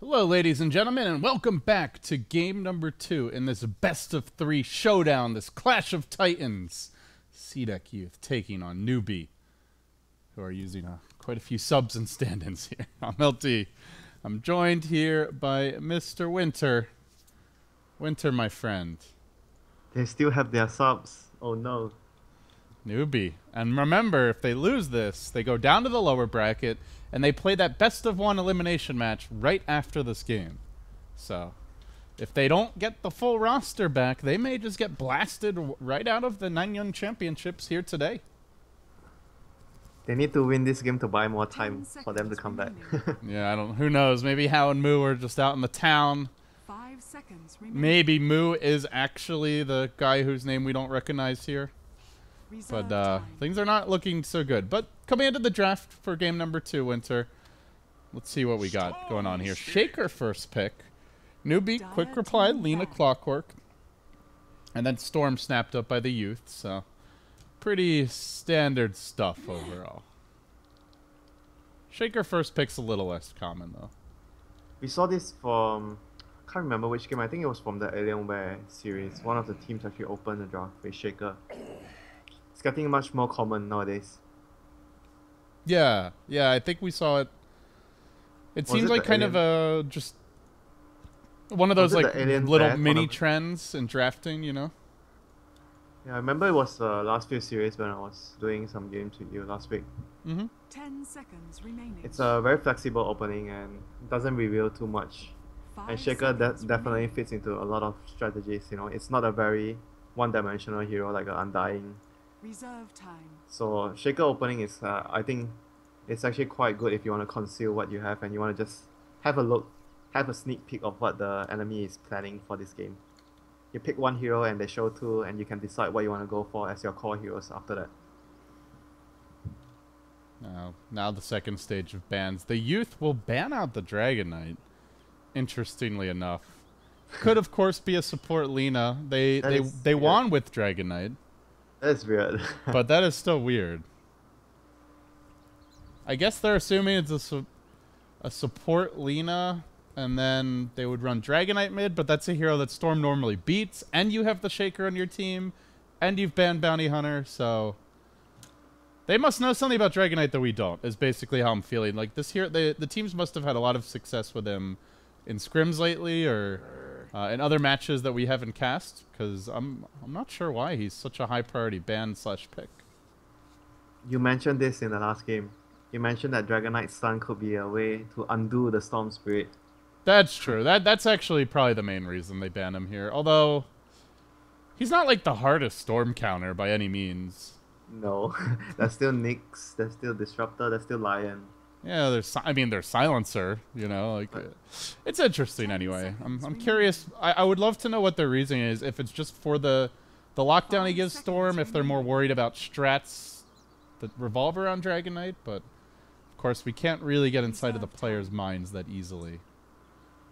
Hello, ladies and gentlemen, and welcome back to game number 2 in this best-of-3 showdown, this Clash of Titans. CDEC Youth taking on Newbee, who are using quite a few subs and stand-ins here. I'm LT. I'm joined here by Mr. Winter. Winter, my friend. They still have their subs. Oh no. Newbee. And remember, if they lose this, they go down to the lower bracket, and they play that best-of-1 elimination match right after this game. So, if they don't get the full roster back, they may just get blasted right out of the Nanyang championships here today. They need to win this game to buy more time for them to come back. Yeah, who knows? Maybe Hao and Moo are just out in the town. 5 seconds remaining. Maybe Moo is actually the guy whose name we don't recognize here. But things are not looking so good. But coming into the draft for game number 2, Winter, let's see what we got going on here. Shaker first pick. Newbee, quick reply, Lena Clockwork. And then Storm snapped up by the youth. So, pretty standard stuff overall. Shaker first pick's a little less common, though. We saw this from... I can't remember which game. I think it was from the Alienware series. One of the teams actually opened the draft with Shaker. It's getting much more common nowadays. Yeah, I think we saw it. It seems like kind of a just one of those like little mini trends in drafting, you know? Yeah, I remember it was the last few series when I was doing some games with you last week. 10 seconds remaining. It's a very flexible opening and doesn't reveal too much. And Shaker definitely fits into a lot of strategies, you know. It's not a very one-dimensional hero like an Undying. Reserve time. So Shaker opening is, I think, it's actually quite good if you want to conceal what you have and you want to just have a look, have a sneak peek of what the enemy is planning for this game. You pick one hero and they show two, and you can decide what you want to go for as your core heroes after that. Now the second stage of bans. The youth will ban out the Dragon Knight. Interestingly enough, could of course be a support Lena. They won with Dragon Knight. That's weird. But that is still weird. I guess they're assuming it's a support Lena, and then they would run Dragon Knight mid, but that's a hero that Storm normally beats, and you have the Shaker on your team, and you've banned Bounty Hunter, so... They must know something about Dragon Knight that we don't, is basically how I'm feeling. Like, this hero, the teams must have had a lot of success with him in scrims lately, or... in other matches that we haven't cast, because I'm not sure why he's such a high priority ban / pick. You mentioned this in the last game. You mentioned that Dragon Knight stun could be a way to undo the Storm Spirit. That's true. That's actually probably the main reason they ban him here. Although, he's not like the hardest Storm counter by any means. No, there's still Nyx, there's still Disruptor, there's still Lion. Yeah, there's Silencer, you know, like it's interesting anyway. I'm curious. I would love to know what their reasoning is, if it's just for the lockdown he gives Storm, if they're more worried about strats that revolve around Dragon Knight, but of course we can't really get inside of the players' minds that easily.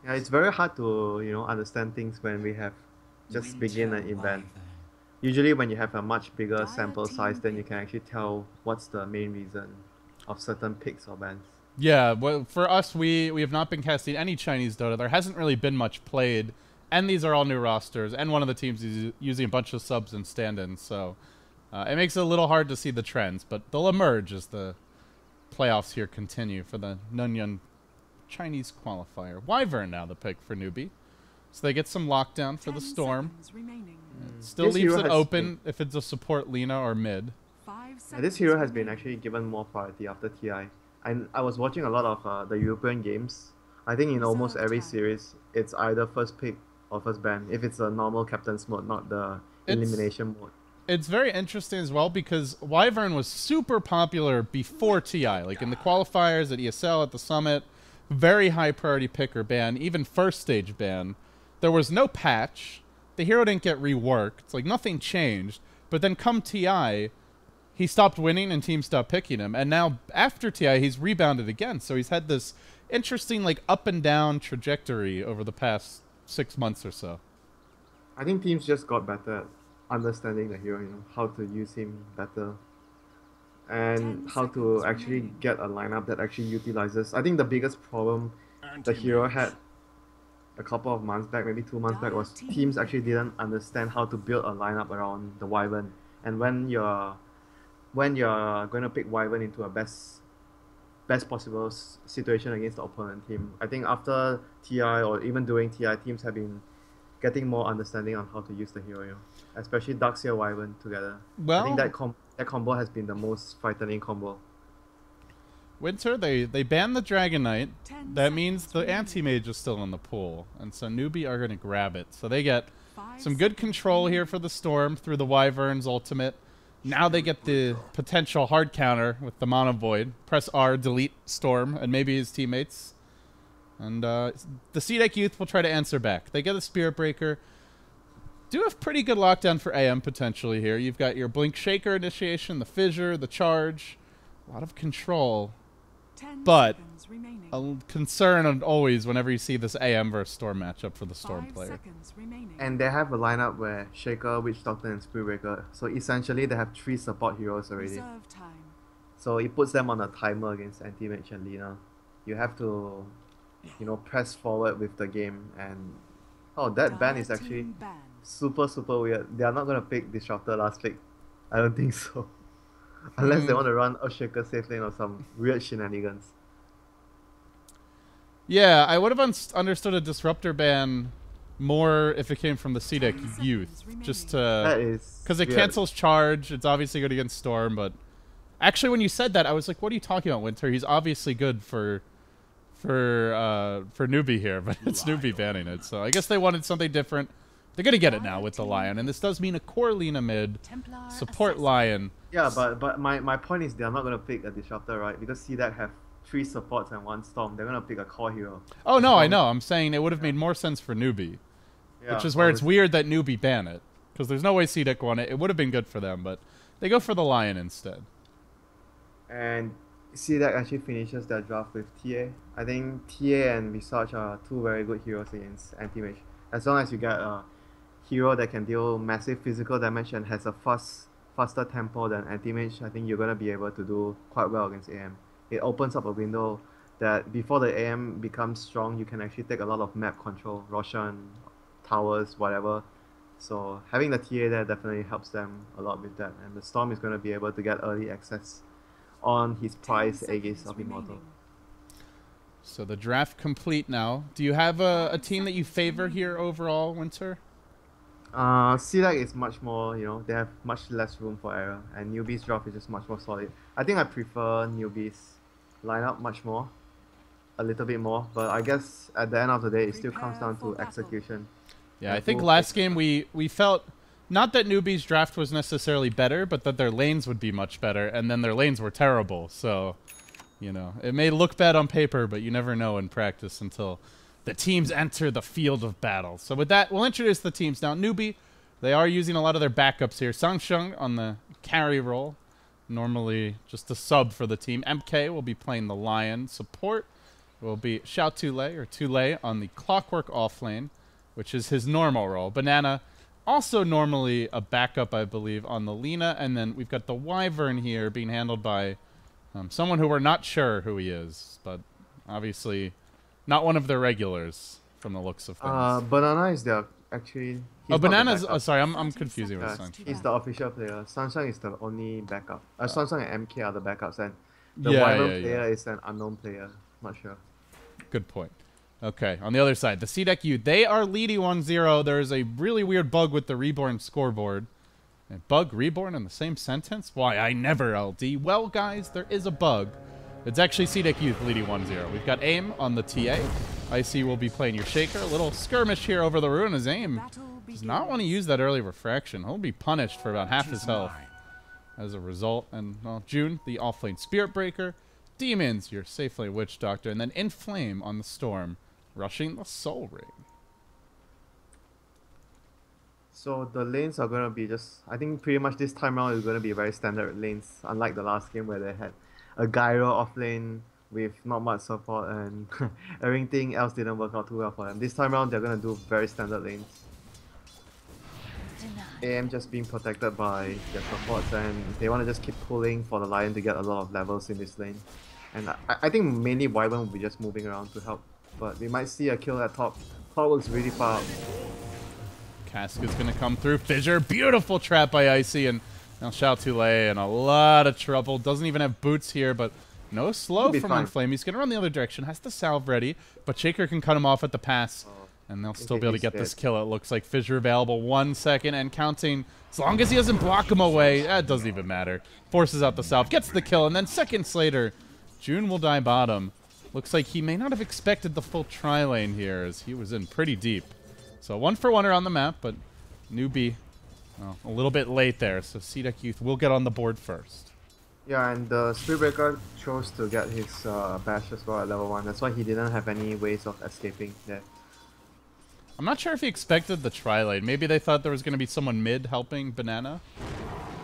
Yeah, it's very hard to, you know, understand things when we have just begin an event. Usually when you have a much bigger sample size, then you can actually tell what's the main reason of certain picks or bans. Yeah, well, for us, we have not been casting any Chinese Dota. There hasn't really been much played, and these are all new rosters, and one of the teams is using a bunch of subs and stand-ins, so it makes it a little hard to see the trends, but they'll emerge as the playoffs here continue for the Nanyang Chinese qualifier. Wyvern now the pick for Newbee, so they get some lockdown for the Storm. Still leaves it open if it's a support Lena or mid. Yeah, this hero has been actually given more priority after TI. I was watching a lot of the European games. I think in almost every series, it's either first pick or first ban, if it's a normal captain's mode, not the elimination mode. It's very interesting as well because Wyvern was super popular before TI, like in the qualifiers at ESL, at the Summit, very high priority pick or ban, even first stage ban. There was no patch. The hero didn't get reworked. It's like nothing changed. But then come TI, he stopped winning and teams stopped picking him. And now after TI, he's rebounded again. So he's had this interesting like up and down trajectory over the past 6 months or so. I think teams just got better at understanding the hero, you know, how to use him better. And how to actually get a lineup that actually utilizes. I think the biggest problem the hero had a couple of months back, maybe 2 months back, was teams actually didn't understand how to build a lineup around the Wyvern. And when you're going to pick Wyvern into a best possible situation against the opponent team, I think after TI or even during TI, teams have been getting more understanding on how to use the hero, you know, especially Darkseer Wyvern together. I think Well, that combo has been the most frightening combo. Winter, they banned the Dragon Knight. 10 That means seconds the remaining. anti-mage is still in the pool. And so Newbee are going to grab it. So they get 5 some good seconds control remaining. here for the Storm through the Wyvern's ultimate. Now they get the potential hard counter with the Mono Void. Press R, delete Storm, and maybe his teammates. And the CDEC Youth will try to answer back. They get a Spirit Breaker. Do have pretty good lockdown for AM potentially here. You've got your Blink Shaker initiation, the Fissure, the Charge. A lot of control. 10 But seconds remaining. A concern always whenever you see this AM versus Storm matchup for the Storm 5 player. seconds remaining. And they have a lineup where Shaker, Witch Doctor, and Spirit Breaker. So essentially, they have 3 support heroes already. Reserve time. So it puts them on a timer against Anti-Mage and Lina. You have to, you know, press forward with the game. And oh, that ban is Dire actually team banned. super weird. They are not gonna pick Disruptor last pick. I don't think so. Unless they want to run a Shaker safe lane or some weird shenanigans. Yeah, I would have understood a Disruptor ban more if it came from the 10 CDEC seconds Youth. remaining. Just That to... is Because it weird. cancels Charge. It's obviously good against Storm, but... Actually, when you said that, I was like, what are you talking about, Winter? He's obviously good for Newbee here, but it's Newbee banning it. So I guess they wanted something different. They're going to get it now with the Lion, and this does mean a core Lina mid, Templar support assassin. Lion. Yeah, but my point is they're not gonna pick a Disruptor, right? Because CDEC have 3 supports and 1 Storm. They're gonna pick a core hero. Oh, no, I Storm- know. I'm saying it would have made more sense for Newbee, Yeah, which is where it's obviously. weird that Newbee ban it. Because there's no way CDEC won it. It would have been good for them, but they go for the Lion instead. And CDEC actually finishes their draft with TA. I think TA and Visage are 2 very good heroes against Anti-Mage. As long as you get a hero that can deal massive physical damage and has a faster tempo than Anti-Mage, I think you're going to be able to do quite well against AM. It opens up a window that before the AM becomes strong, you can actually take a lot of map control, Roshan, towers, whatever. So having the TA there definitely helps them a lot with that. And the Storm is going to be able to get early access on his 10 prize seconds Aegis of Immortal. remaining. So the draft complete now. Do you have a team that you favor here overall, Winter? CDEC is much more, you know, they have much less room for error, and Newbee's draft is just much more solid. I think I prefer Newbee's lineup much more, a little bit more, but I guess at the end of the day, it still comes Prepare down for to battle. execution. Yeah, Yeah, I think cool. last game we felt not that Newbee's draft was necessarily better, but that their lanes would be much better, and then their lanes were terrible. So, you know, it may look bad on paper, but you never know in practice until the teams enter the field of battle. So with that, we'll introduce the teams now. Newbee, they are using a lot of their backups here. Sangsheng on the carry role, normally just a sub for the team. MK will be playing the Lion. Support will be Xiao Tule or Tule on the Clockwork offlane, which is his normal role. Banana, also normally a backup, I believe, on the Lina. And then we've got the Wyvern here being handled by someone who we're not sure who he is, but obviously not one of their regulars from the looks of things. Banana is their actually. Oh, not the Banana's... backup. Oh, sorry, I'm 30 confusing with seconds. Sunshine. He's the official player. Sunshine is the only backup. Sunshine and MK are the backups, and the Yeah, Wyvern yeah, player is an unknown player. Not sure. Good point. Okay, on the other side, the CDEC-Y, they are leading 1-0. There's a really weird bug with the Reborn scoreboard. And bug, Reborn in the same sentence? Why, I never LD. Well, guys, there is a bug. It's actually CDEC-Y leading 1-0. We've got AIM on the TA. IC will be playing your Shaker. A little skirmish here over the Ruin as AIM Battle does not want to use that early refraction. He'll be punished for about half his health as a result. And, well, June, the offlane Spirit Breaker. Demons, your safe lane Witch Doctor. And then Inflame on the Storm, rushing the Soul Ring. So the lanes are gonna be just. I think pretty much this time around is gonna be very standard lanes, unlike the last game where they had a Gyro off lane with not much support and everything else didn't work out too well for them. This time around they're gonna do very standard lanes. AM just being protected by their supports, and they want to just keep pulling for the Lion to get a lot of levels in this lane. And I think mainly Wyvern will be just moving around to help, but we might see a kill at top Clockwork's really far out. Cask is going to come through. Fissure, beautiful trap by Icy, and now Xiao Tulei in a lot of trouble. Doesn't even have boots here, but no slow from Unflame. He's going to run the other direction. Has the salve ready, but Shaker can cut him off at the pass, and they'll still be able to get this kill. It looks like Fissure available 1 second and counting. As long as he doesn't block him away, that doesn't even matter. Forces out the salve, gets the kill, and then seconds later, June will die bottom. Looks like he may not have expected the full tri-lane here, as he was in pretty deep. So 1-for-1 on the map, but Newbee, well, a little bit late there, so CDEC.Y will get on the board first. Yeah, and the Spiritbreaker chose to get his bash as well at level 1. That's why he didn't have any ways of escaping there. I'm not sure if he expected the tri-lane. Maybe they thought there was going to be someone mid helping Banana.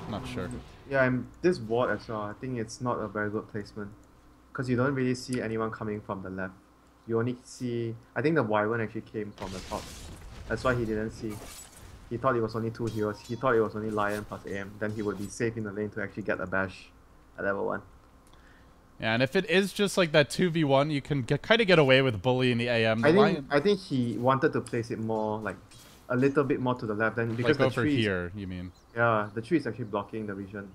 I'm not sure. Yeah, and this ward as well, I think it's not a very good placement. Because you don't really see anyone coming from the left. You only see... I think the Wyvern actually came from the top. That's why he didn't see. He thought it was only 2 heroes. He thought it was only Lion plus AM. Then he would be safe in the lane to actually get a bash at level 1. Yeah, and if it is just like that 2v1, you can kind of get away with bullying the AM. I think he wanted to place it more, like, a little bit more to the left. Then because like the over tree here, you mean? Yeah, the tree is actually blocking the vision.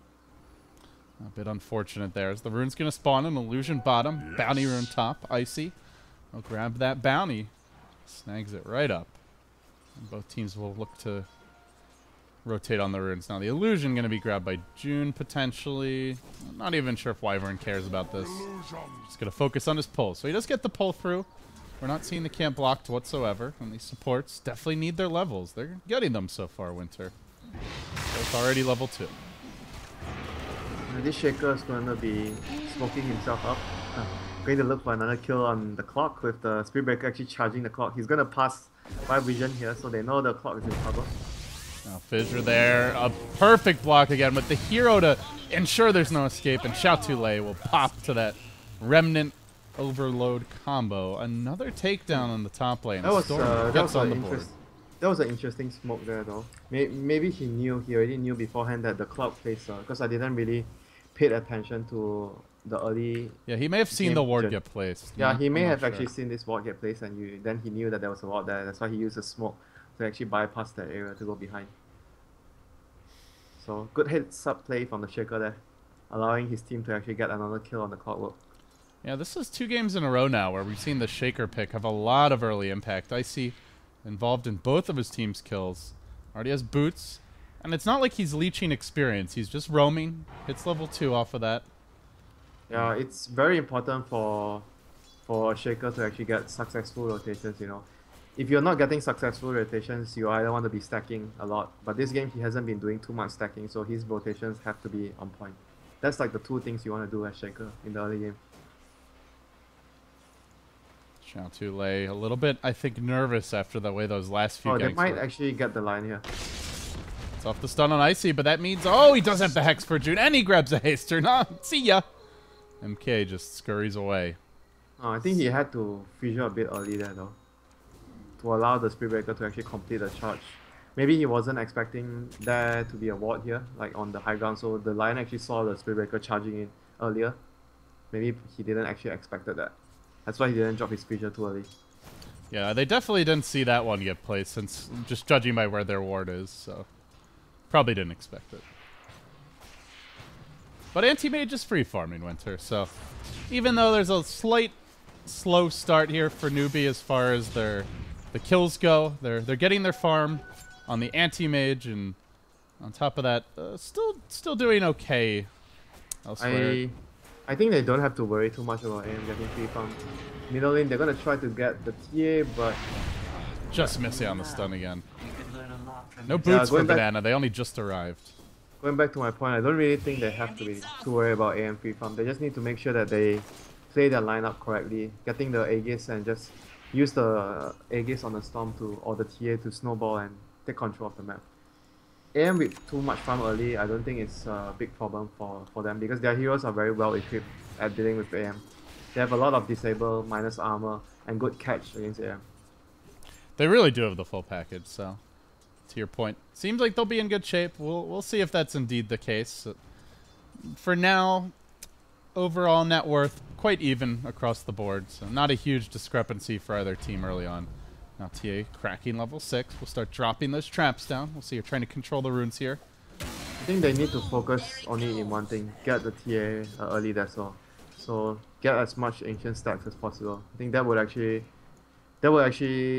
A bit unfortunate there. As the rune's going to spawn an illusion bottom, bounty rune top, Icy. I'll grab that bounty. Snags it right up. And both teams will look to rotate on the runes. Now the illusion going to be grabbed by June potentially. I'm not even sure if Wyvern cares about this. Just going to focus on his pull. So he does get the pull through. We're not seeing the camp blocked whatsoever. And these supports definitely need their levels. They're getting them so far, Winter. Both already level 2. This Shaker is going to be smoking himself up. Going to look for another kill on the clock with the Spiritbreaker actually charging the clock. He's going to pass by vision here, so they know the clock is in trouble. Now Fissure there, a perfect block again with the hero to ensure there's no escape, and Xiao Tulei will pop to that Remnant Overload combo. Another takedown on the top lane. That was board. That was an interesting smoke there though. Maybe he already knew beforehand that the cloud plays because I didn't really pay attention to the early. Yeah, he may have seen the ward get placed. Yeah, he may have actually seen this ward get placed, and then he knew that there was a ward there. That's why he used the smoke to actually bypass that area to go behind. So good heads-up play from the Shaker there, allowing his team to actually get another kill on the Clockwork. Yeah, this is 2 games in a row now where we've seen the Shaker pick have a lot of early impact. Icy involved in both of his team's kills. Already has boots, and it's not like he's leeching experience. He's just roaming. Hits level 2 off of that. Yeah, it's very important for a Shaker to actually get successful rotations, you know. If you're not getting successful rotations, you either want to be stacking a lot. But this game, he hasn't been doing too much stacking, so his rotations have to be on point. That's like the 2 things you want to do as Shaker in the early game. Xiao Tulei a little bit, I think, nervous after the way those last few ganks they might were. actually get the line here. It's off the stun on Icy, but that means, oh, he does have the Hex for June, and he grabs a haster. Nah, see ya. MK just scurries away. Oh, I think he had to fissure a bit early there though, to allow the Spiritbreaker to actually complete the charge. Maybe he wasn't expecting there to be a ward here, like on the high ground, so the Lion actually saw the Spiritbreaker charging in earlier. Maybe he didn't actually expected that. That's why he didn't drop his fissure too early. Yeah, they definitely didn't see that one get placed, since just judging by where their ward is, so probably didn't expect it. But Anti-Mage is free farming Winter, so even though there's a slight slow start here for Newbee as far as the kills go, they're getting their farm on the Anti-Mage, and on top of that, still doing okay elsewhere. I think they don't have to worry too much about AM getting free farm. Middle lane, they're gonna try to get the TA, but just missing on the stun again. No boots for Banana, they only just arrived. Going back to my point, I don't really think they have to be too worried about AM free farm. They just need to make sure that they play their lineup correctly, getting the Aegis and just use the Aegis on the Storm or the TA to snowball and take control of the map. AM with too much farm early, I don't think it's a big problem for them because their heroes are very well equipped at dealing with AM. They have a lot of disable, minus armor, and good catch against AM. They really do have the full package, so to your point, seems like they'll be in good shape. We'll see if that's indeed the case. For now, overall net worth quite even across the board, so not a huge discrepancy for either team early on. Now TA cracking level 6. We'll start dropping those traps down. We'll see. You're trying to control the runes here. I think they need to focus only in one thing. Get the TA early, that's all. So get as much ancient stacks as possible. I think that would actually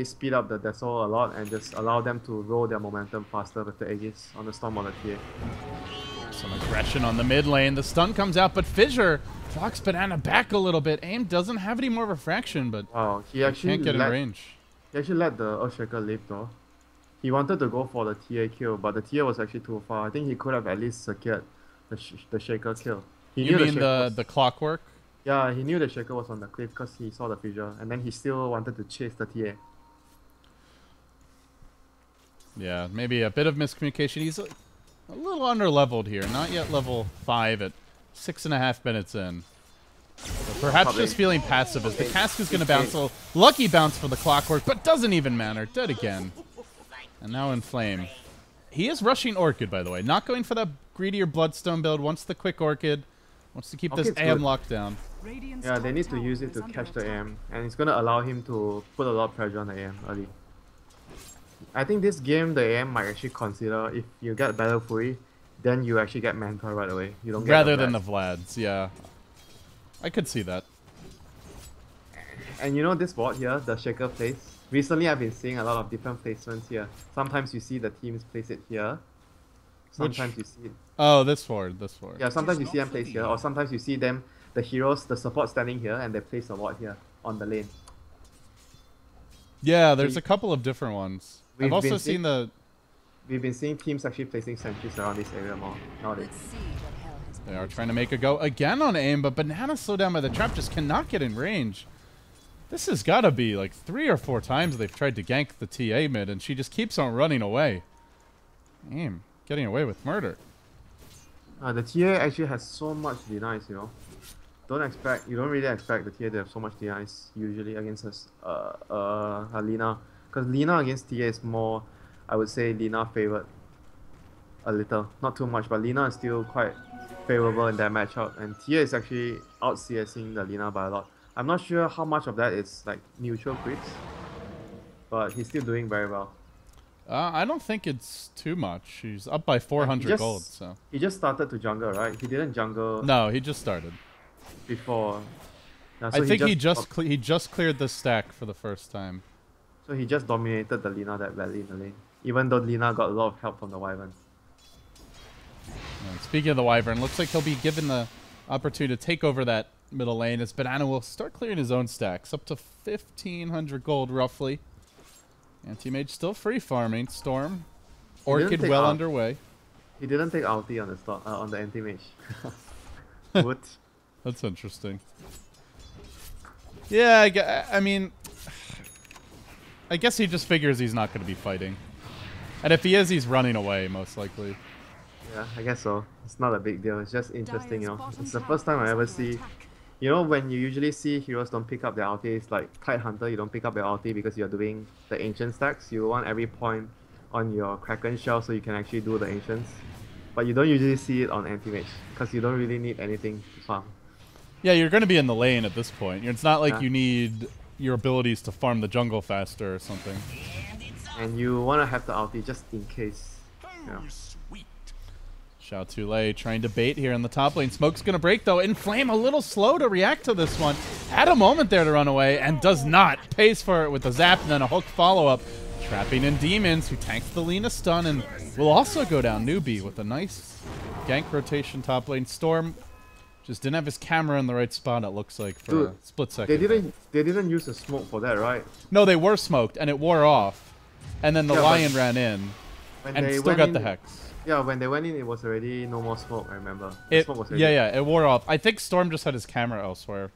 speed up the Deso a lot and just allow them to roll their momentum faster with the Aegis on the Storm or the TA. Some aggression on the mid lane. The stun comes out, but Fissure blocks Banana back a little bit. AIM doesn't have any more refraction, but wow, he actually can't get in range. He actually let the Earthshaker live though. He wanted to go for the TA kill, but the TA was actually too far. I think he could have at least secured the Shaker kill. You mean the clockwork? Yeah, he knew the Shaker was on the cliff because he saw the fissure, and then he still wanted to chase the TA. Yeah, maybe a bit of miscommunication. He's a little under-leveled here. Not yet level 5 at 6.5 minutes in. So perhaps just feeling passive as the cask is going to bounce. A lucky bounce for the clockwork, but doesn't even matter. Dead again. And now in flame. He is rushing Orchid, by the way. Not going for that greedier Bloodstone build. Wants the quick Orchid. Wants to keep this AM locked down. Yeah, they need to use it to catch the AM. And it's going to allow him to put a lot of pressure on the AM early. I think this game, the AM might actually consider if you get Battle Fury, then you actually get Mentor right away. You don't get rather than the Vlads, yeah. I could see that. And you know this board here, the Shaker place? Recently I've been seeing a lot of different placements here. Sometimes you see the teams place it here. Sometimes you see it... Oh, this forward. Yeah, sometimes you see them place here, or sometimes you see them, the heroes, the support standing here, and they place a ward here on the lane. Yeah, there's a couple of different ones. I've also seen the... We've been seeing teams actually placing sentries around this area more nowadays. They are trying to make a go again on AIM, but Banana slowed down by the trap, just cannot get in range. This has got to be like 3 or 4 times they've tried to gank the TA mid, and she just keeps on running away. AIM getting away with murder. The TA actually has so much denies, you know. You don't really expect the TA to have so much denies usually against Lina. Because Lina against TA is more, I would say Lina favored a little. Not too much, but Lina is still quite favorable in that matchup. And TA is actually out CSing the Lina by a lot. I'm not sure how much of that is like neutral creeps, but he's still doing very well. I don't think it's too much. He's up by 400 gold, so. He just started to jungle, right? He didn't jungle... No, he just started. Before. No, so I think he just cleared the stack for the first time. So he just dominated the Lina that badly in the lane. Even though Lina got a lot of help from the Wyvern. And speaking of the Wyvern, looks like he'll be given the opportunity to take over that middle lane as Banana will start clearing his own stacks. Up to 1,500 gold, roughly. Anti-Mage still free farming. Storm. Orchid well underway. He didn't take ulti on the Anti-Mage. What? That's interesting. Yeah, I mean... I guess he just figures he's not going to be fighting. And if he is, he's running away, most likely. Yeah, I guess so. It's not a big deal. It's just interesting, you know. It's the first time I ever see... You know, when you usually see heroes don't pick up their ulti, it's like Kite Hunter, you don't pick up your ulti because you're doing the ancient stacks. You want every point on your Kraken shell so you can actually do the ancients. But you don't usually see it on Anti-Mage because you don't really need anything to farm. Yeah, you're going to be in the lane at this point. It's not like you need your abilities to farm the jungle faster or something. And you want to have the ulti just in case. Yeah. Xiao Tulei trying to bait here in the top lane. Smoke's going to break, though. Inflame a little slow to react to this one. Had a moment there to run away and does not. Pays for it with a zap and then a hook follow-up. Trapping in Demons, who tanks the Lina stun and will also go down. Newbee with a nice gank rotation top lane. Storm just didn't have his camera in the right spot, it looks like, for a split second. They didn't use a smoke for that, right? No, they were smoked, and it wore off. And then the Lion ran in and still got the Hex. Yeah, when they went in, it was already no more smoke, I remember. Yeah, it wore off. I think Storm just had his camera elsewhere.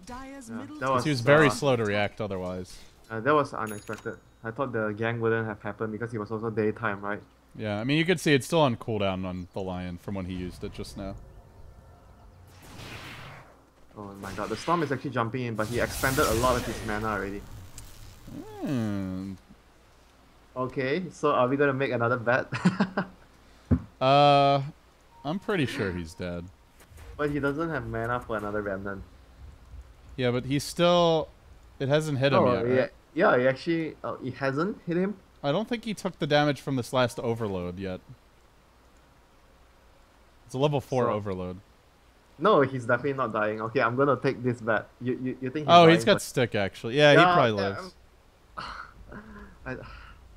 He was very slow to react otherwise. That was unexpected. I thought the gang wouldn't have happened because it was also daytime, right? Yeah, I mean, you could see it's still on cooldown on the Lion from when he used it just now. Oh my god, the Storm is actually jumping in, but he expended a lot of his mana already. Okay, so are we gonna make another bet? I'm pretty sure he's dead. But he doesn't have mana for another Remnant. Yeah, but he's still... It hasn't hit him yet, right? Yeah, he actually it hasn't hit him. I don't think he took the damage from this last overload yet. It's a level 4 So- overload. No, he's definitely not dying. Okay, I'm gonna take this bet. You think he's Oh, dying? he's got but- stick actually. Yeah, he Yeah, probably yeah, lives. I,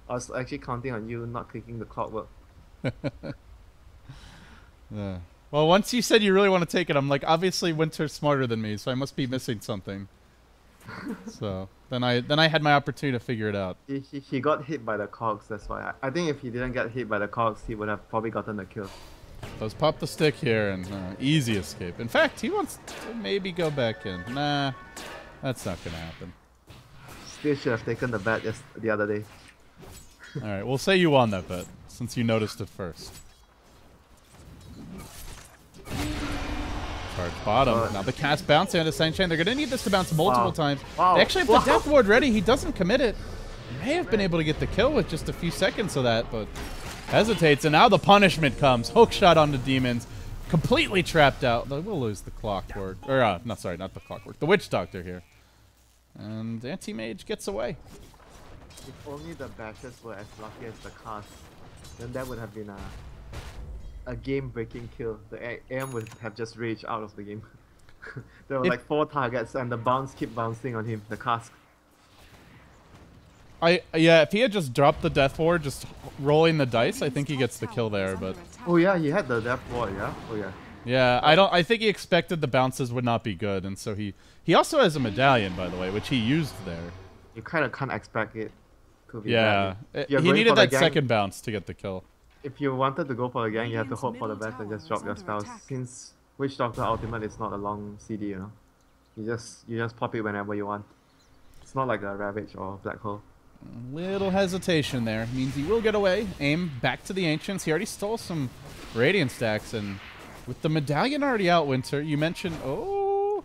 I was actually counting on you not clicking the clockwork. Yeah. Well, once you said you really want to take it, I'm like, obviously Winter's smarter than me, so I must be missing something. So then I had my opportunity to figure it out. He got hit by the cogs, that's why. I think if he didn't get hit by the cogs, he would have probably gotten the kill. Let's pop the stick here and easy escape. In fact, he wants to maybe go back in. Nah, that's not gonna happen. Still should have taken the bet the other day. All right, we'll say you won that bet since you noticed it first. Charge bottom. Now the cast bouncing onto Sunshine. They're going to need this to bounce multiple Wow. times. Wow. They actually have Wow. the Death Ward ready. He doesn't commit it. May have been able to get the kill with just a few seconds of that, but hesitates. And now the punishment comes. Hook shot on the demons. Completely trapped out. We'll lose the Clockwork. Or, no, sorry, not the Clockwork. The Witch Doctor here. And Anti-Mage gets away. If only the bashes were as lucky as the cast, then that would have been a game-breaking kill. The AM would have just raged out of the game. There were If- like 4 targets and the bounce keep bouncing on him, the cask. Yeah, if he had just dropped the Death Ward, just rolling the dice, I think he gets the kill there, but Oh yeah, he had the death ward, yeah? Oh yeah. yeah, I think he expected the bounces would not be good, and so he also has a medallion, by the way, which he used there. You kind of can't expect it to be Yeah, bad. If you're he going needed for the that gang- second bounce to get the kill. If you wanted to go for the gang, you have to Radiant's hope for the middle best and just tower drop your is under spells. attack. Since Witch Doctor Ultimate is not a long CD, you know. You just pop it whenever you want. It's not like a Ravage or Black Hole. Little hesitation there. Means he will get away. Aim back to the Ancients. He already stole some Radiant stacks, and with the medallion already out, Winter, you mentioned, oh,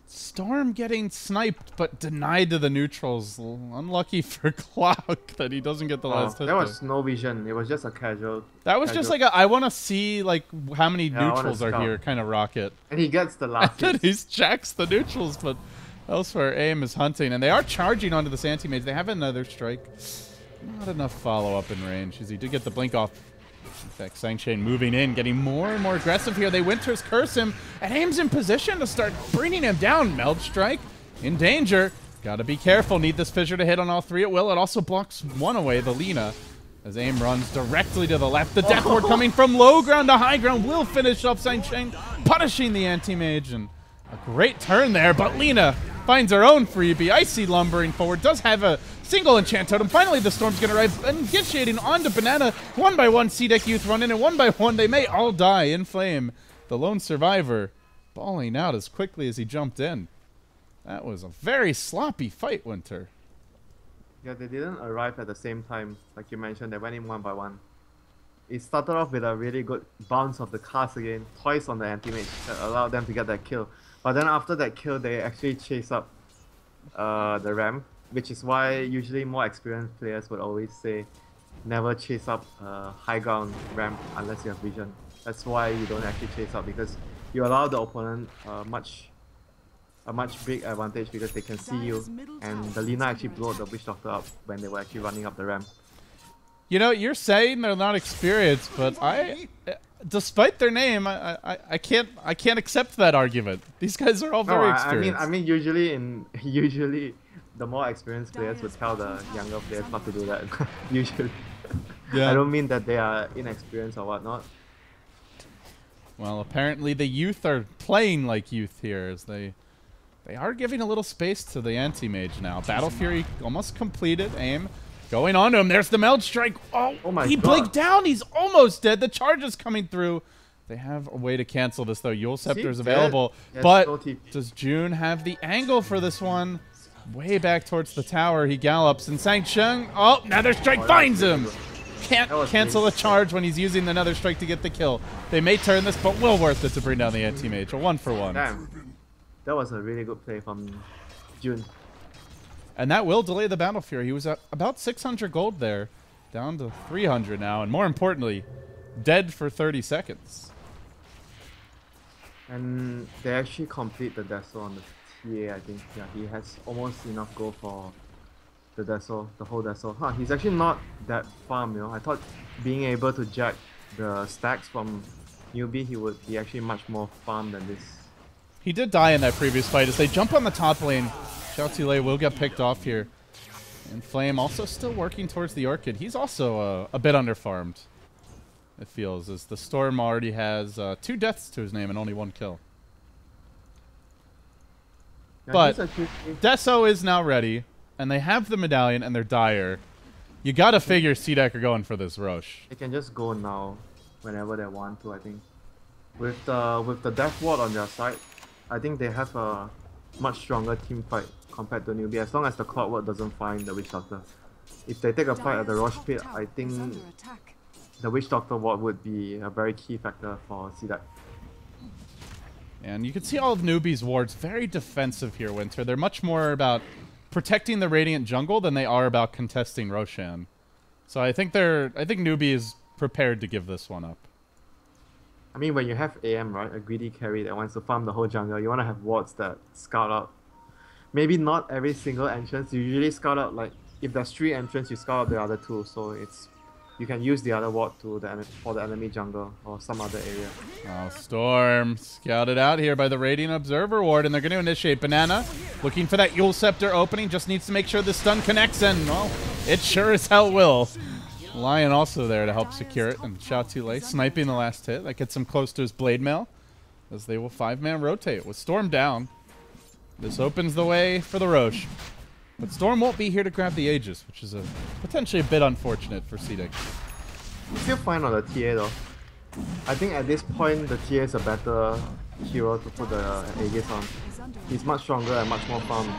Storm getting sniped, but denied to the neutrals. Unlucky for Clock that he doesn't get the last hit. There there. was no vision. It was just a casual. That was just casual- like I want to see like how many Yeah, I wanna neutrals are scout. here kind of rocket. And he gets the And last then hit. he jacks the neutrals, but elsewhere Aim is hunting, and they are charging onto this anti-mage. They have another strike. Not enough follow-up in range, as he did get the blink off. In fact, Sangchain moving in, getting more and more aggressive here. They Winter's curse him, and Aim's in position to start bringing him down. Meld strike in danger. Gotta be careful. Need this fissure to hit on all three at will. It also blocks one away, the Lina, as Aim runs directly to the left. The Death Ward coming from low ground to high ground will finish off Sangchain, punishing the anti-mage, and a great turn there, but Lina finds her own freebie. Icy lumbering forward, does have a single enchant totem. Finally, the storm's gonna arrive, initiating onto Banana. One by one, CDEC Youth run in, and one by one, they may all die in flame. The lone survivor bawling out as quickly as he jumped in. That was a very sloppy fight, Winter. Yeah, they didn't arrive at the same time. Like you mentioned, they went in one by one. It started off with a really good bounce of the cast again, twice on the anti-mage that allowed them to get that kill. But then after that kill, they actually chase up the ram, which is why usually more experienced players would always say never chase up high ground ramp unless you have vision. That's why you don't actually chase up, because you allow the opponent a much big advantage because they can see you, and the Lina actually blew the Witch Doctor up when they were actually running up the ramp. You know, you're saying they're not experienced, but despite their name, I can't accept that argument. These guys are all very experienced. I mean, usually the more experienced players would tell the younger players not to do that. Usually, Yeah. I don't mean that they are inexperienced or whatnot. Well, apparently the youth are playing like youth here, as they are giving a little space to the anti-mage now. Battle Fury almost completed. Aim going on to him. There's the Meld Strike. Oh my he God. blinked down. He's almost dead. The charge is coming through. They have a way to cancel this, though. Yule Scepter is See? available. Yes, But no TP. does June have the angle for this one? Way back towards the tower. He gallops. And Sang-Chung, oh, Nether Strike that finds was him. really Can't That was cancel really a charge when he's using the Nether Strike to get the kill. They may turn this, but well worth it to bring down the anti-mage. A 1-for-1. Damn, that was a really good play from June. And that will delay the Battle Fury. He was at about 600 gold there. Down to 300 now. And more importantly, dead for 30 seconds. And they actually complete the Deso on the TA, I think. Yeah, he has almost enough gold for the Deso, the whole Deso. Huh, he's actually not that farm, you know. I thought being able to jack the stacks from Newbee, he would be actually much more farm than this. He did die in that previous fight. As they jump on the top lane, Xiao Tulei will get picked off here. And Flame also still working towards the Orchid. He's also a bit underfarmed, it feels, as the Storm already has 2 deaths to his name and only 1 kill. Yeah, But actually, Deso is now ready, and they have the medallion and they're dire. You gotta figure CDEC are going for this Roche. they can just go now whenever they want to, I think. With the Death Ward on their side, I think they have a much stronger team fight compared to Newbee, as long as the Clockwork doesn't find the Witch Doctor. If they take a fight at the Roche Pit, I think the Witch Doctor Ward would be a very key factor for CDEC. And you can see all of Newbee's wards very defensive here, Winter. They're much more about protecting the Radiant jungle than they are about contesting Roshan. So I think Newbee is prepared to give this one up. I mean, when you have AM, right, a greedy carry that wants to farm the whole jungle, you want to have wards that scout out. Maybe not every single entrance. You usually scout out, like, if there's 3 entrances, you scout out the other 2. So you can use the other ward for the enemy jungle or some other area. Oh, Storm scouted out here by the Radiant Observer ward, and they're going to initiate Banana. Looking for that Yule Scepter opening, just needs to make sure the stun connects, and, well, it sure as hell will. Lion also there to help secure it, and Xiao Tulei sniping the last hit. That gets him close to his Blade Mail, as they will 5-man rotate. With Storm down, this opens the way for the Roche. But Storm won't be here to grab the Aegis, which is potentially a bit unfortunate for CDEC. It's still fine on the TA though. I think at this point, the TA is a better hero to put the Aegis on. He's much stronger and much more farm.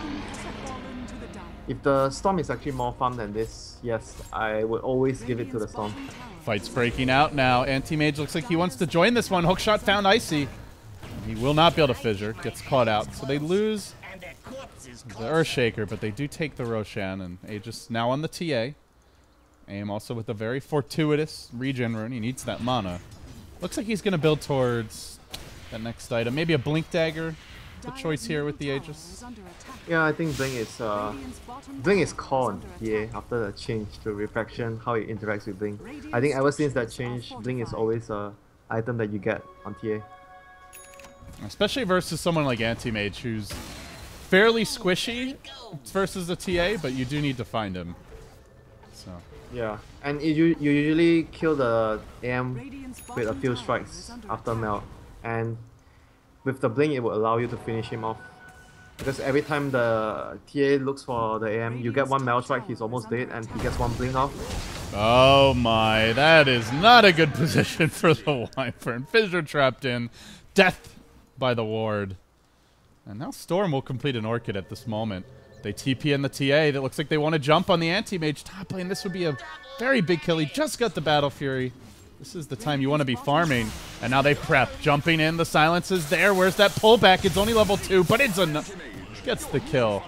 If the Storm is actually more farm than this, yes, I would always give it to the Storm. Fight's breaking out now. Anti-Mage looks like he wants to join this one. Hookshot found Icy. He will not be able to fissure. Gets caught out. So they lose the Earthshaker, but they do take the Roshan, and Aegis now on the TA. Aim also with a very fortuitous regen rune. He needs that mana. Looks like he's going to build towards that next item. Maybe a Blink Dagger. The choice here with the Aegis. Yeah, I think Blink is core on TA after the change to Refraction, how it interacts with Blink. I think ever since that change, Blink is always a item that you get on TA. Especially versus someone like Anti-Mage, who's fairly squishy versus the TA, but you do need to find him. So Yeah, and you usually kill the AM with a few strikes after melt, and with the Blink it will allow you to finish him off. Because every time the TA looks for the AM, you get 1 melt strike, he's almost dead, and he gets 1 Blink off. oh my, that is not a good position for the Wyvern. Fissure trapped in. Death by the ward. And now Storm will complete an Orchid at this moment. They TP in the TA. That looks like they want to jump on the Anti-Mage top lane. This would be a very big kill. He just got the Battle Fury. This is the time you want to be farming. And now they prep. Jumping in. The silence is there. Where's that pullback? It's only level 2, but it's enough. Gets the kill.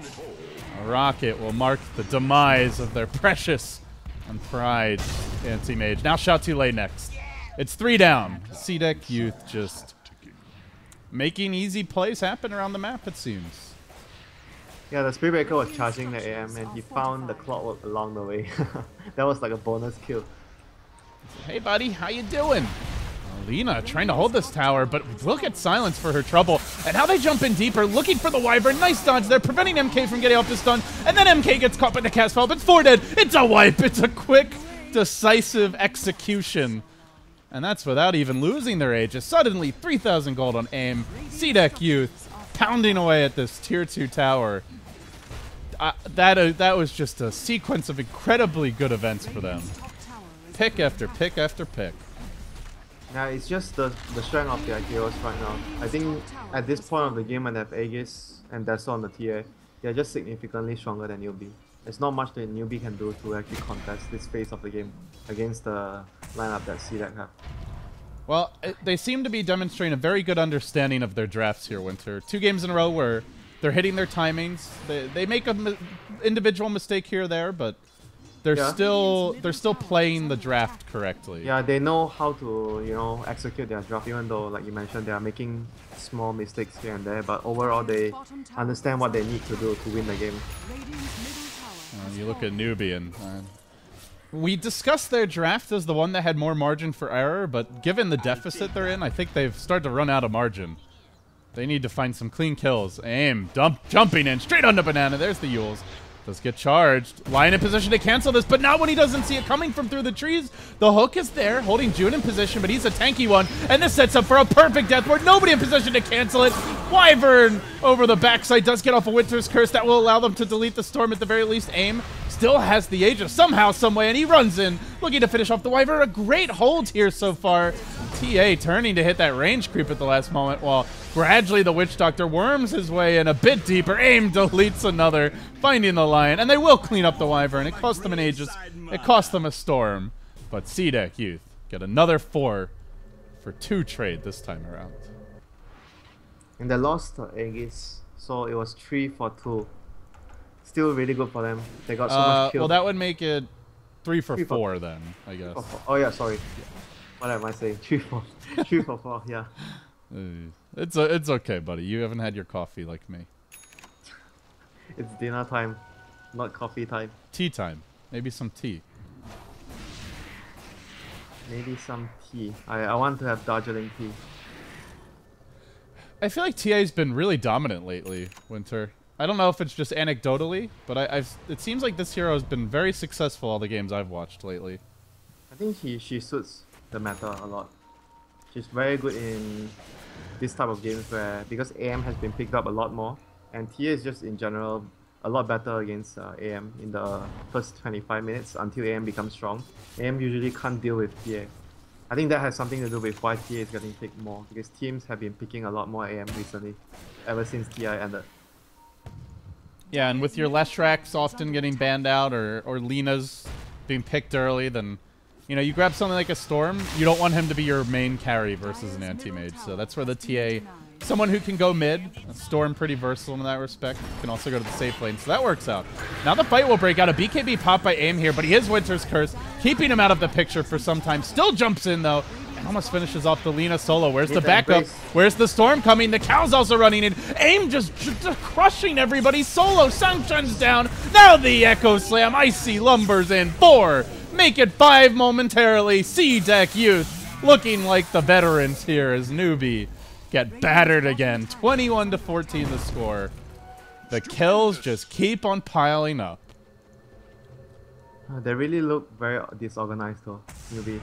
A rocket will mark the demise of their precious and pride Anti-Mage. Now Xiao Tulei next. It's 3 down. CDEC.Y just making easy plays happen around the map, it seems. Yeah, the Spirit Breaker was charging the AM, and he found the Clockwork along the way. That was like a bonus kill. Hey buddy, how you doing? Alina trying to hold this tower, but will get silence for her trouble. And how they jump in deeper, looking for the Wyvern. Nice dodge there, preventing MK from getting off the stun. And then MK gets caught by the cast spell, but 4 dead. It's a wipe. It's a quick, decisive execution. And that's without even losing their Aegis. Suddenly, 3,000 gold on aim. CDEC.Y pounding away at this tier 2 tower. That was just a sequence of incredibly good events for them. Pick after pick after pick. Yeah, it's just the strength of their heroes right now. I think at this point of the game when they have Aegis and Deso on the TA, they're just significantly stronger than Newbee. There's not much that Newbee can do to actually contest this phase of the game against the lineup that CDEC have. Well, they seem to be demonstrating a very good understanding of their drafts here, Winter. 2 games in a row where they're hitting their timings. They make an individual mistake here or there, but they're still playing the draft correctly. Yeah, they know how to, you know, execute their draft, even though, like you mentioned, they are making small mistakes here and there, but overall they understand what they need to do to win the game. You look at Newbee and we discussed their draft as the one that had more margin for error, but given the deficit they're in, I think they've started to run out of margin. They need to find some clean kills. Aim, jumping in, straight onto Banana. There's the Yules. Does get charged. Lion in position to cancel this, but not when he doesn't see it coming from through the trees. The hook is there, holding June in position, but he's a tanky one, and this sets up for a perfect death ward. Nobody in position to cancel it. Wyvern over the backside does get off a Winter's Curse. That will allow them to delete the Storm at the very least. Aim still has the Aegis somehow, someway, and he runs in, looking to finish off the Wyvern. A great hold here so far. TA turning to hit that range creep at the last moment, while gradually the Witch Doctor worms his way in a bit deeper. Aim deletes another, finding the Lion, and they will clean up the Wyvern. It cost them an Aegis, it cost them a Storm, but CDEC.Y get another 4 for 2 trade this time around. And they lost the Aegis, so it was 3 for 2. Still really good for them. They got so much kills. Well, that would make it 3 for 4 then, I guess. Oh yeah, sorry. What am I saying? 3 for 4, yeah. It's okay, buddy. You haven't had your coffee like me. It's dinner time, not coffee time. Tea time. Maybe some tea. Maybe some tea. I want to have Darjeeling tea. I feel like TA's been really dominant lately, Winter. I don't know if it's just anecdotally, but it seems like this hero has been very successful all the games I've watched lately. I think she suits the meta a lot. She's very good in this type of games where, because AM has been picked up a lot more, and TA is just in general a lot better against AM in the first 25 minutes until AM becomes strong. AM usually can't deal with TA. I think that has something to do with why TA is getting picked more, because teams have been picking a lot more AM recently, ever since TI ended. Yeah, and with your Leshraks often getting banned out, or Lina's being picked early, then you know, you grab something like a Storm, you don't want him to be your main carry versus an anti-mage. So that's where the TA, someone who can go mid, a Storm pretty versatile in that respect, can also go to the safe lane. So that works out. Now the fight will break out. A BKB pop by AIM here, but he is Winter's Curse, keeping him out of the picture for some time. Still jumps in though, and almost finishes off the Lina solo. Where's the backup? Where's the Storm coming? The Cow's also running in. AIM just crushing everybody. Solo, Sunshine's down. Now the Echo Slam. Icy lumbers in 4. Make it 5 momentarily. CDEC.Y looking like the veterans here as Newbee get battered again. 21 to 14 the score. The kills just keep on piling up. They really look very disorganized though, Newbee,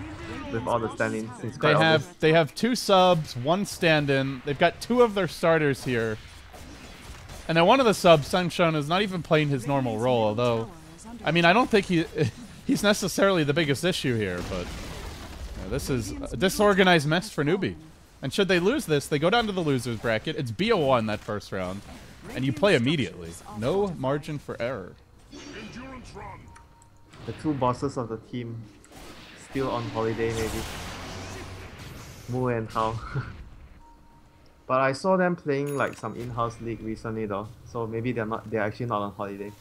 with all the stand-ins. They have 2 subs, 1 stand-in. They've got 2 of their starters here. And then one of the subs, Sunshine, is not even playing his normal role, although, I mean, I don't think he's necessarily the biggest issue here, but this is a disorganized mess for Newbee. And should they lose this, they go down to the losers bracket. It's BO1 that first round, and you play immediately. No margin for error. The 2 bosses of the team still on holiday maybe. Mu and Hao. But I saw them playing like some in-house league recently though, so maybe they're actually not on holiday.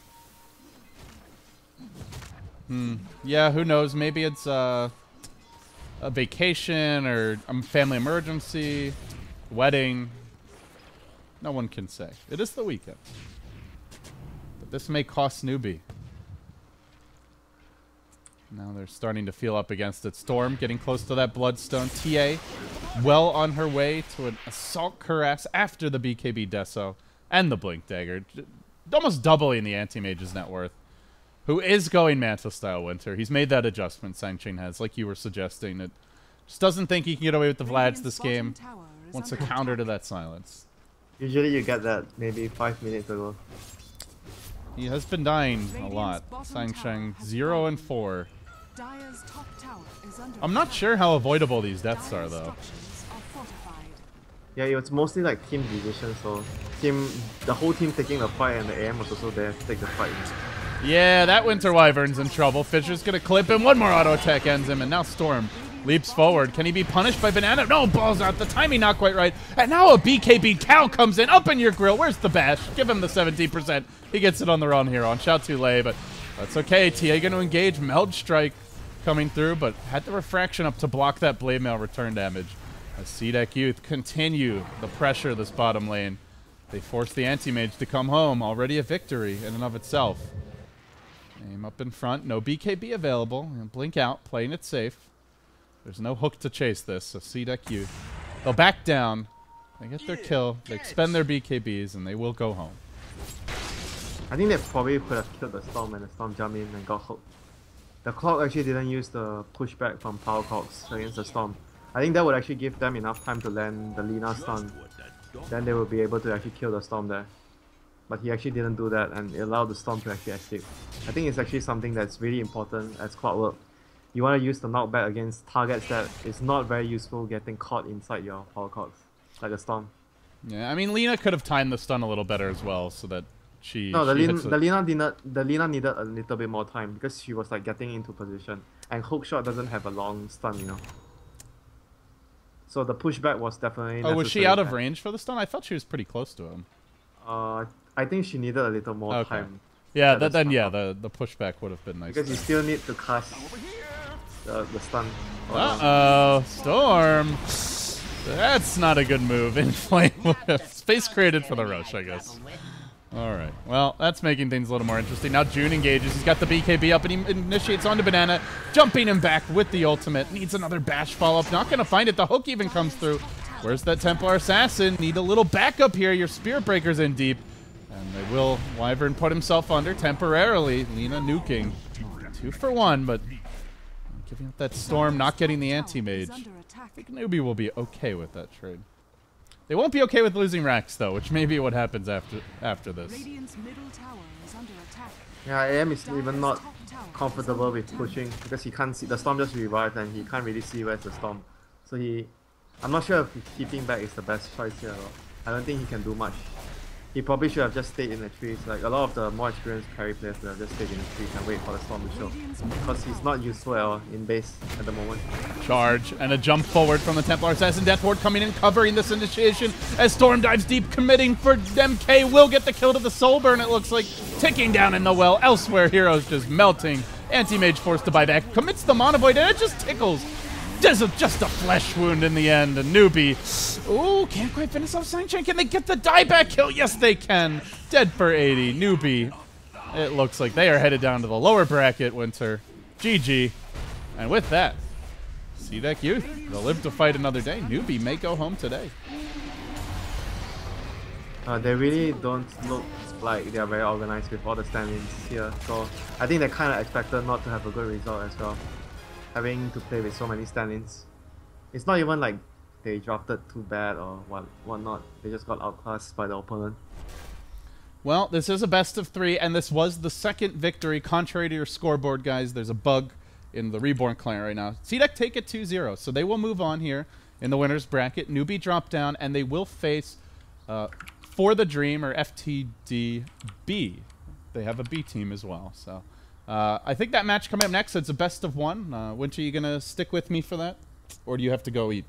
Yeah, who knows? Maybe it's a vacation or a family emergency, wedding. No one can say. It is the weekend. But this may cost Newbee. Now they're starting to feel up against it. Storm getting close to that Bloodstone. TA well on her way to an Assault Cuirass after the BKB Deso and the Blink Dagger. Almost doubling the Anti-Mage's net worth. Who is going Manta style, Winter. He's made that adjustment, Sangching has, like you were suggesting. It just doesn't think he can get away with the Vlads this game. Wants a counter to that silence. Usually you get that maybe 5 minutes ago. He has been dying a lot. Sangcheng 0 and 4. I'm not sure how avoidable these deaths are though. Yeah, it was mostly like team decision, so the whole team taking the fight and the AM was also there to take the fight. Yeah, that Winter Wyvern's in trouble. Fisher's gonna clip him. One more auto attack ends him, and now Storm leaps forward. Can he be punished by Banana? No, balls out. The timing not quite right. And now a BKB Cow comes in. Up in your grill. Where's the bash? Give him the 17%. He gets it on the run here on Shout too late, but that's okay. TA gonna engage. Meld Strike coming through, but had the refraction up to block that Blade Mail return damage. As CDEC.Y continue the pressure of this bottom lane. They force the Anti-Mage to come home. Already a victory in and of itself. Aim up in front. No BKB available. And blink out. Playing it safe. There's no hook to chase this, so CDEC.Y. They'll back down. They get their kill. They expend their BKBs, and they will go home. I think they probably could have killed the Storm and the Storm jumped in and got hooked. The Clock actually didn't use the pushback from Power Cogs against the Storm. I think that would actually give them enough time to land the Lina stun. Then they would be able to actually kill the Storm there. But he actually didn't do that and it allowed the Storm to actually escape. I think it's actually something that's really important as Clockwork. You want to use the knockback against targets that is not very useful getting caught inside your Power Cogs, like a Storm. Yeah, I mean, Lina could have timed the stun a little better as well, so that she... No, the Lina Lina needed a little bit more time because she was like getting into position. And Hookshot doesn't have a long stun, you know. So the pushback was definitely necessary. Oh, was she out of range for the stun? I thought she was pretty close to him. I think she needed a little more time. Yeah, the pushback would have been nice. Because you still need to cast the stun. Uh-oh, Storm. That's not a good move. In flame. Space created for the rush, I guess. Alright, well, that's making things a little more interesting. Now June engages. He's got the BKB up and he initiates onto Banana, jumping him back with the ultimate. Needs another bash follow-up. Not going to find it. The hook even comes through. Where's that Templar Assassin? Need a little backup here. Your Spirit Breaker's in deep. And they will. Wyvern put himself under temporarily. Lina nuking. 2 for 1, but giving up that Storm, not getting the anti-mage. I think Newbee will be okay with that trade. They won't be okay with losing Rax, though, which may be what happens after this. Yeah, AM is even not comfortable with pushing because he can't see the Storm just revived and he can't really see where's the Storm. So I'm not sure if keeping back is the best choice here. I don't think he can do much. He probably should have just stayed in the trees. Like a lot of the more experienced carry players would have just stayed in the trees and wait for the Storm to show. Because he's not useful at all in base at the moment. Charge and a jump forward from the Templar Assassin. Death Ward coming in, covering this initiation as Storm dives deep, committing for MK. Will get the kill to the Soul Burn, it looks like. Ticking down in the well. Elsewhere, Heroes just melting. Anti-Mage forced to buy back. Commits the Mono Void and it just tickles. Just a flesh wound in the end. And Newbee, ooh, can't quite finish off Sign-Chain. Can they get the dieback kill? Yes, they can. Dead for 80. Newbee, it looks like they are headed down to the lower bracket, Winter. GG. And with that, CDEC.Y, they'll live to fight another day. Newbee may go home today. They really don't look like they are very organized with all the stand-ins here. So I think they kind of expected not to have a good result as well. Having to play with so many stand-ins. It's not even like they drafted too bad or whatnot. They just got outclassed by the opponent. Well, this is a best of 3, and this was the second victory. Contrary to your scoreboard, guys, there's a bug in the Reborn client right now. CDEC take it 2-0, so they will move on here in the winner's bracket. Newbee drop down, and they will face For the Dream, or FTDB. They have a B team as well, so... I think that match coming up next, it's a best of 1. Winter, you gonna stick with me for that? Or do you have to go eat?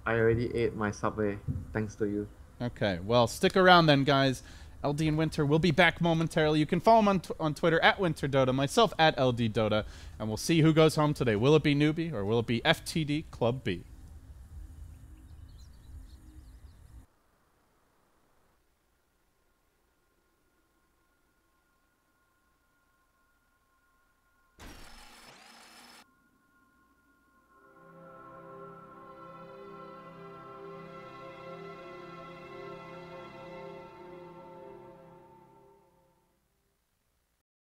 I already ate my Subway, thanks to you. Okay, well, stick around then, guys. LD and Winter will be back momentarily. You can follow him on Twitter at WinterDota, myself at LDDota, and we'll see who goes home today. Will it be Newbee or will it be FTD Club B?